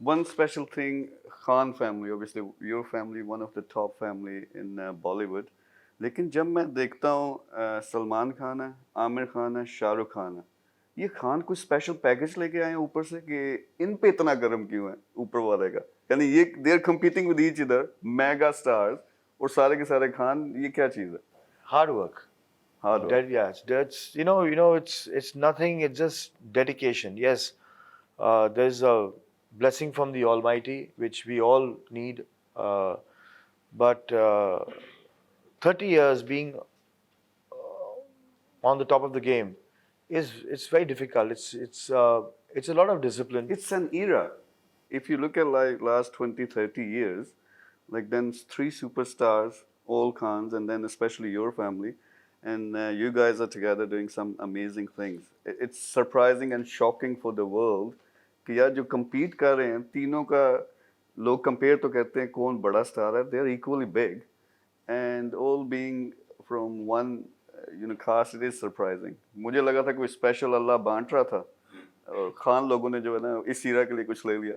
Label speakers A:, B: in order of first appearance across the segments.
A: one special thing, Khan family, obviously your family, one of the top family in Bollywood. लेकिन जब मैं देखता हूँ सलमान खान है, आमिर खान है, शाहरुख खान है, ये खान कोई स्पेशल पैकेज लेके आए हैं ऊपर से कि इन पे इतना गर्म क्यों है ऊपर वाले का? यानी ये they are competing with each other, mega stars और सारे के सारे खान, ये क्या चीज है?
B: Hard work.
A: Hard work.
B: Yeah, it's it's nothing. It's just dedication. Yes, there's a blessing from the Almighty which we all need. But 30 years being on the top of the game it's very difficult. It's a lot of discipline.
A: It's an era. If you look at like last 20, 30 years, like then three superstars, all Khans, and then especially your family, and you guys are together doing some amazing things. It's surprising and shocking for the world कि यार जो compete कर रहे हैं तीनों का लोग compare तो करते हैं कौन बड़ा star है, they're equally big, and all being from one cast. It is surprising. मुझे लगा था कोई special अल्लाह बांट रहा था और खान लोगों ने जो है ना इस सीरा के लिए कुछ ले लिया.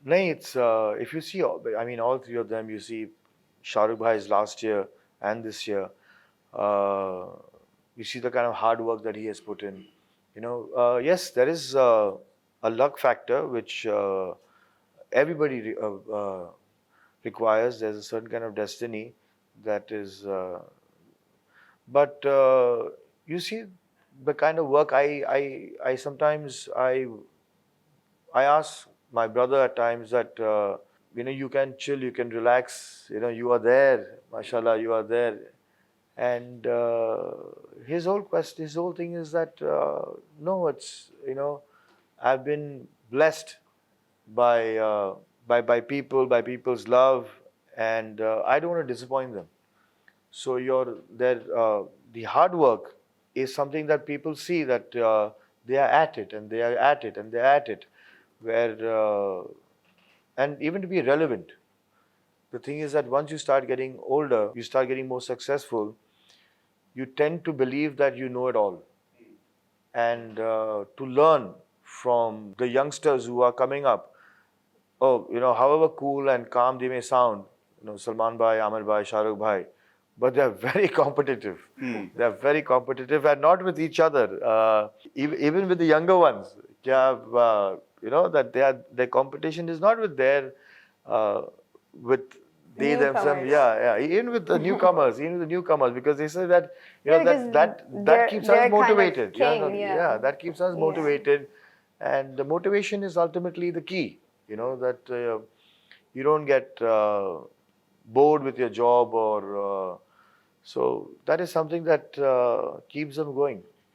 B: नहीं, it's if you see, I mean, all three of them, you see Shahrukh Bhai's last year and this year, you see the kind of hard work that he has put in. Yes, there is a luck factor which everybody requires. There's a certain kind of destiny that is, but you see the kind of work I sometimes I ask my brother at times that you can chill, you can relax, you are there, mashallah, you are there, and his whole thing is that no, it's I've been blessed by people, by people's love, and I don't want to disappoint them. So the hard work is something that people see that they are at it and they are at it and they are at it. Where and even to be relevant, the thing is that once you start getting older, you start getting more successful, you tend to believe that you know it all, and to learn from the youngsters who are coming up. However cool and calm they may sound, Salman Bhai, Amir Bhai, Shahrukh Bhai, but they are very competitive. They are very competitive, and not with each other, even with the younger ones. That their competition is not with with they themselves. Yeah, even with the newcomers, because they say that that keeps us motivated. That keeps us motivated, and the motivation is ultimately the key. That you don't get bored with your job, or so that is something that keeps them going.